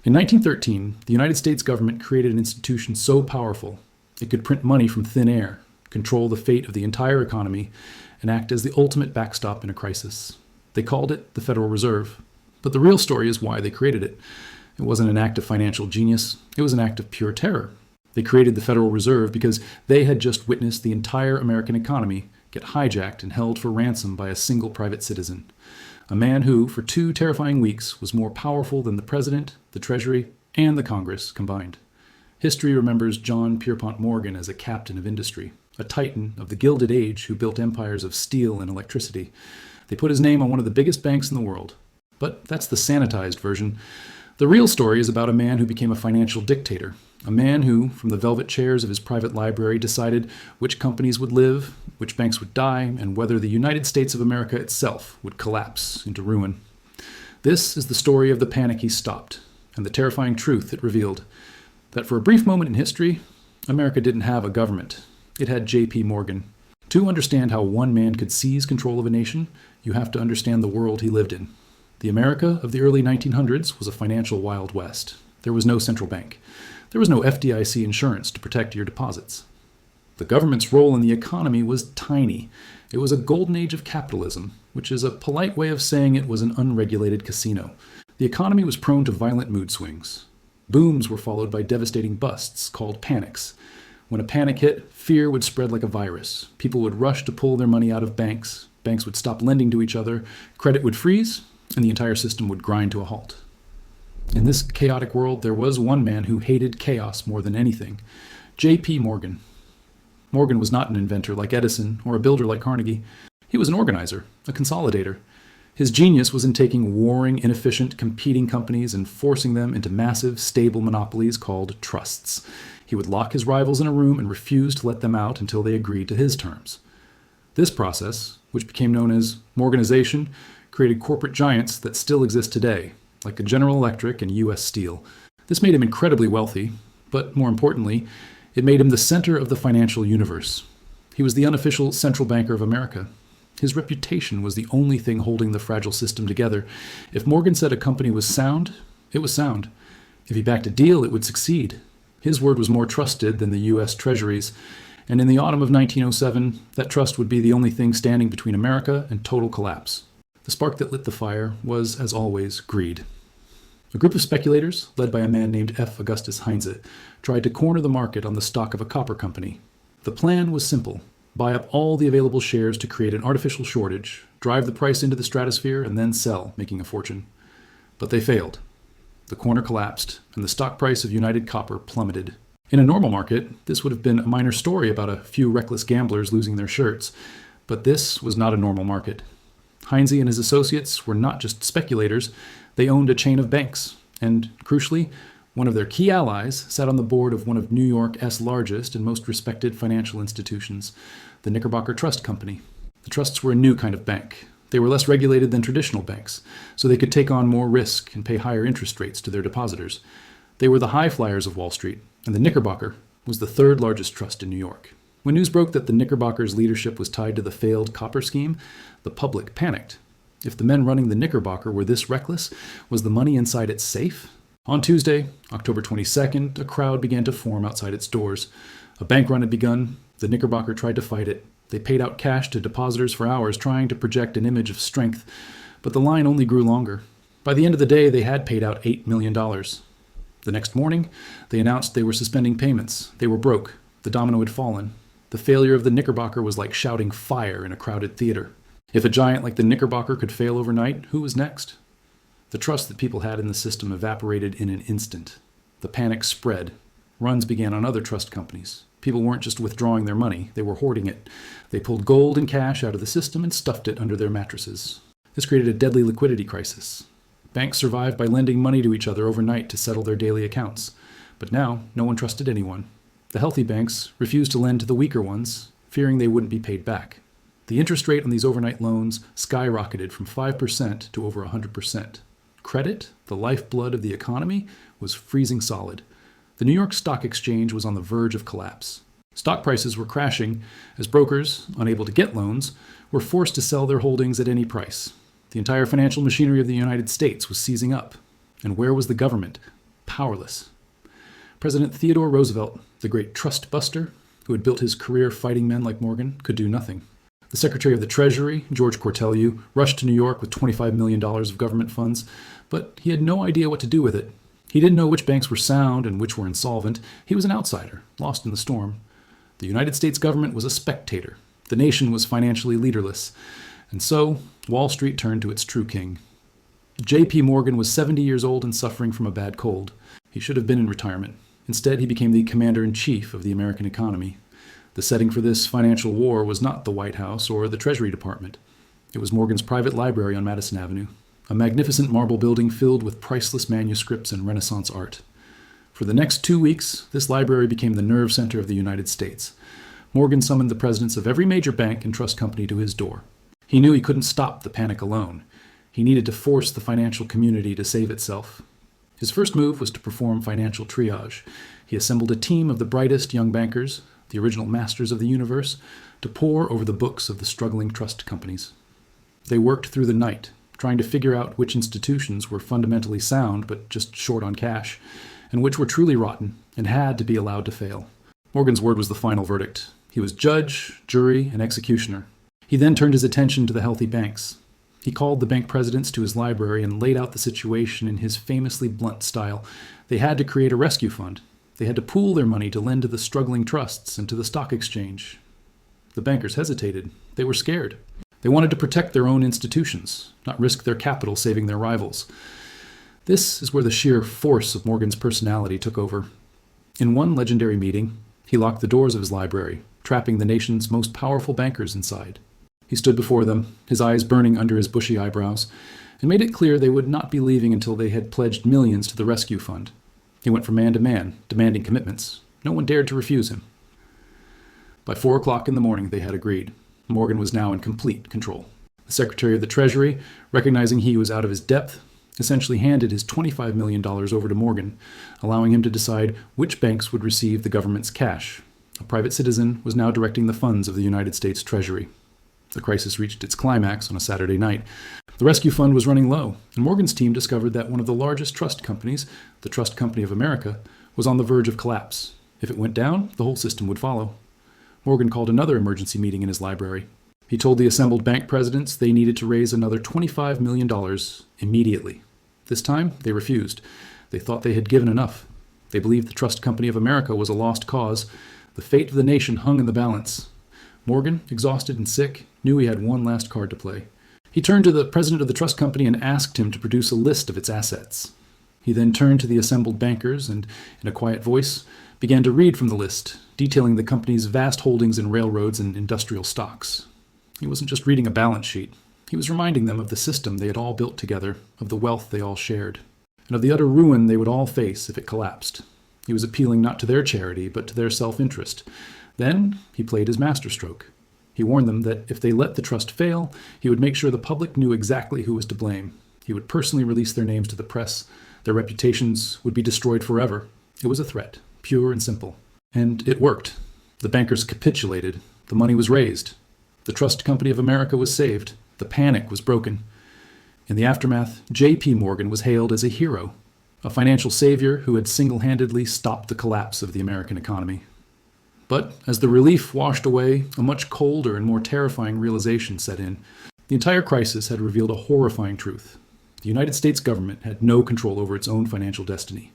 In 1913, the United States government created an institution so powerful it could print money from thin air, control the fate of the entire economy, and act as the ultimate backstop in a crisis. They called it the Federal Reserve. But the real story is why they created it. It wasn't an act of financial genius. It was an act of pure terror. They created the Federal Reserve because they had just witnessed the entire American economy get hijacked and held for ransom by a single private citizen. A man who, for 2 terrifying weeks, was more powerful than the President, the Treasury, and the Congress combined. History remembers John Pierpont Morgan as a captain of industry, a titan of the Gilded Age who built empires of steel and electricity. They put his name on one of the biggest banks in the world. But that's the sanitized version. The real story is about a man who became a financial dictator, a man who, from the velvet chairs of his private library, decided which companies would live, which banks would die, and whether the United States of America itself would collapse into ruin. This is the story of the panic he stopped, and the terrifying truth it revealed, that for a brief moment in history, America didn't have a government. It had J.P. Morgan. To understand how one man could seize control of a nation, you have to understand the world he lived in. The America of the early 1900s was a financial Wild West. There was no central bank. There was no FDIC insurance to protect your deposits. The government's role in the economy was tiny. It was a golden age of capitalism, which is a polite way of saying it was an unregulated casino. The economy was prone to violent mood swings. Booms were followed by devastating busts, called panics. When a panic hit, fear would spread like a virus. People would rush to pull their money out of banks. Banks would stop lending to each other. Credit would freeze, and the entire system would grind to a halt. In this chaotic world, there was one man who hated chaos more than anything: J.P. Morgan. Morgan was not an inventor like Edison or a builder like Carnegie. He was an organizer, a consolidator. His genius was in taking warring, inefficient, competing companies and forcing them into massive, stable monopolies called trusts. He would lock his rivals in a room and refuse to let them out until they agreed to his terms. This process, which became known as Morganization, created corporate giants that still exist today, like General Electric and U.S. Steel. This made him incredibly wealthy, but more importantly, it made him the center of the financial universe. He was the unofficial central banker of America. His reputation was the only thing holding the fragile system together. If Morgan said a company was sound, it was sound. If he backed a deal, it would succeed. His word was more trusted than the U.S. Treasuries, and in the autumn of 1907, that trust would be the only thing standing between America and total collapse. The spark that lit the fire was, as always, greed. A group of speculators, led by a man named F. Augustus Heinze, tried to corner the market on the stock of a copper company. The plan was simple: buy up all the available shares to create an artificial shortage, drive the price into the stratosphere, and then sell, making a fortune. But they failed. The corner collapsed, and the stock price of United Copper plummeted. In a normal market, this would have been a minor story about a few reckless gamblers losing their shirts. But this was not a normal market. Heinze and his associates were not just speculators, they owned a chain of banks, and, crucially, one of their key allies sat on the board of one of New York's largest and most respected financial institutions, the Knickerbocker Trust Company. The trusts were a new kind of bank. They were less regulated than traditional banks, so they could take on more risk and pay higher interest rates to their depositors. They were the high flyers of Wall Street, and the Knickerbocker was the third largest trust in New York. When news broke that the Knickerbocker's leadership was tied to the failed copper scheme, the public panicked. If the men running the Knickerbocker were this reckless, was the money inside it safe? On Tuesday, October 22nd, a crowd began to form outside its doors. A bank run had begun. The Knickerbocker tried to fight it. They paid out cash to depositors for hours, trying to project an image of strength, but the line only grew longer. By the end of the day, they had paid out $8 million. The next morning, they announced they were suspending payments. They were broke. The domino had fallen. The failure of the Knickerbocker was like shouting fire in a crowded theater. If a giant like the Knickerbocker could fail overnight, who was next? The trust that people had in the system evaporated in an instant. The panic spread. Runs began on other trust companies. People weren't just withdrawing their money, they were hoarding it. They pulled gold and cash out of the system and stuffed it under their mattresses. This created a deadly liquidity crisis. Banks survived by lending money to each other overnight to settle their daily accounts. But now, no one trusted anyone. The healthy banks refused to lend to the weaker ones, fearing they wouldn't be paid back. The interest rate on these overnight loans skyrocketed from 5% to over 100%. Credit, the lifeblood of the economy, was freezing solid. The New York Stock Exchange was on the verge of collapse. Stock prices were crashing as brokers, unable to get loans, were forced to sell their holdings at any price. The entire financial machinery of the United States was seizing up. And where was the government? powerless. President Theodore Roosevelt, the great trust buster, who had built his career fighting men like Morgan, could do nothing. The Secretary of the Treasury, George Cortelyou, rushed to New York with $25 million of government funds, but he had no idea what to do with it. He didn't know which banks were sound and which were insolvent. He was an outsider, lost in the storm. The United States government was a spectator. The nation was financially leaderless. And so, Wall Street turned to its true king. J.P. Morgan was 70 years old and suffering from a bad cold. He should have been in retirement. Instead, he became the commander-in-chief of the American economy. The setting for this financial war was not the White House or the Treasury Department. It was Morgan's private library on Madison Avenue, a magnificent marble building filled with priceless manuscripts and Renaissance art. For the next 2 weeks, this library became the nerve center of the United States. Morgan summoned the presidents of every major bank and trust company to his door. He knew he couldn't stop the panic alone. He needed to force the financial community to save itself. His first move was to perform financial triage. He assembled a team of the brightest young bankers, the original masters of the universe, to pore over the books of the struggling trust companies. They worked through the night, trying to figure out which institutions were fundamentally sound but just short on cash, and which were truly rotten and had to be allowed to fail. Morgan's word was the final verdict. He was judge, jury, and executioner. He then turned his attention to the healthy banks. He called the bank presidents to his library and laid out the situation in his famously blunt style. They had to create a rescue fund. They had to pool their money to lend to the struggling trusts and to the stock exchange. The bankers hesitated. They were scared. They wanted to protect their own institutions, not risk their capital saving their rivals. This is where the sheer force of Morgan's personality took over. In one legendary meeting, he locked the doors of his library, trapping the nation's most powerful bankers inside. He stood before them, his eyes burning under his bushy eyebrows, and made it clear they would not be leaving until they had pledged millions to the rescue fund. He went from man to man, demanding commitments. No one dared to refuse him. By 4 o'clock in the morning, they had agreed. Morgan was now in complete control. The Secretary of the Treasury, recognizing he was out of his depth, essentially handed his $25 million over to Morgan, allowing him to decide which banks would receive the government's cash. A private citizen was now directing the funds of the United States Treasury. The crisis reached its climax on a Saturday night. The rescue fund was running low, and Morgan's team discovered that one of the largest trust companies, the Trust Company of America, was on the verge of collapse. If it went down, the whole system would follow. Morgan called another emergency meeting in his library. He told the assembled bank presidents they needed to raise another $25 million immediately. This time, they refused. They thought they had given enough. They believed the Trust Company of America was a lost cause. The fate of the nation hung in the balance. Morgan, exhausted and sick, knew he had one last card to play. He turned to the president of the trust company and asked him to produce a list of its assets. He then turned to the assembled bankers and, in a quiet voice, began to read from the list, detailing the company's vast holdings in railroads and industrial stocks. He wasn't just reading a balance sheet. He was reminding them of the system they had all built together, of the wealth they all shared, and of the utter ruin they would all face if it collapsed. He was appealing not to their charity, but to their self-interest. Then he played his masterstroke. He warned them that if they let the trust fail, he would make sure the public knew exactly who was to blame. He would personally release their names to the press. Their reputations would be destroyed forever. It was a threat, pure and simple. And it worked. The bankers capitulated. The money was raised. The Trust Company of America was saved. The panic was broken. In the aftermath, J.P. Morgan was hailed as a hero, a financial savior who had single-handedly stopped the collapse of the American economy. But as the relief washed away, a much colder and more terrifying realization set in. The entire crisis had revealed a horrifying truth. The United States government had no control over its own financial destiny.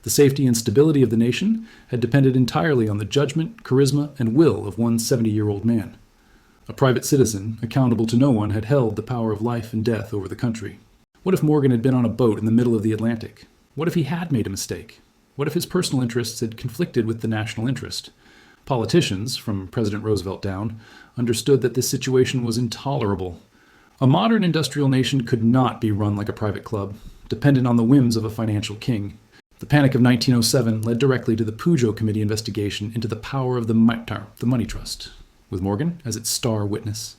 The safety and stability of the nation had depended entirely on the judgment, charisma, and will of one 70-year-old man. A private citizen, accountable to no one, had held the power of life and death over the country. What if Morgan had been on a boat in the middle of the Atlantic? What if he had made a mistake? What if his personal interests had conflicted with the national interest? Politicians, from President Roosevelt down, understood that this situation was intolerable. A modern industrial nation could not be run like a private club, dependent on the whims of a financial king. The Panic of 1907 led directly to the Pujo Committee investigation into the power of the money trust, with Morgan as its star witness.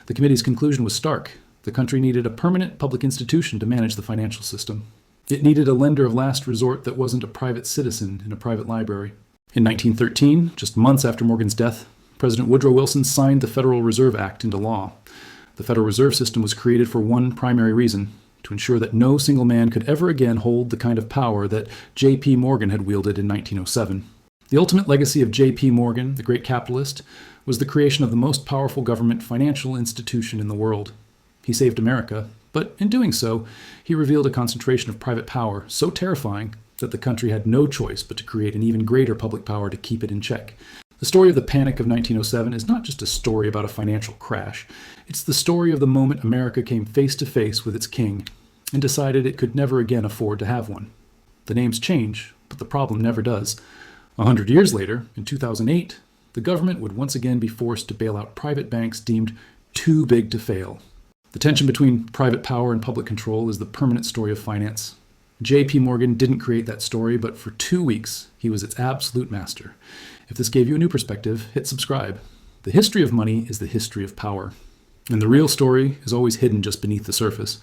The committee's conclusion was stark. The country needed a permanent public institution to manage the financial system. It needed a lender of last resort that wasn't a private citizen in a private library. In 1913, just months after Morgan's death, President Woodrow Wilson signed the Federal Reserve Act into law. The Federal Reserve System was created for one primary reason: to ensure that no single man could ever again hold the kind of power that J.P. Morgan had wielded in 1907. The ultimate legacy of J.P. Morgan, the great capitalist, was the creation of the most powerful government financial institution in the world. He saved America, but in doing so, he revealed a concentration of private power so terrifying that the country had no choice but to create an even greater public power to keep it in check. The story of the Panic of 1907 is not just a story about a financial crash. It's the story of the moment America came face to face with its king and decided it could never again afford to have one. The names change, but the problem never does. 100 years later, in 2008, the government would once again be forced to bail out private banks deemed too big to fail. The tension between private power and public control is the permanent story of finance. J.P. Morgan didn't create that story, but for 2 weeks, he was its absolute master. If this gave you a new perspective, hit subscribe. The history of money is the history of power. And the real story is always hidden just beneath the surface.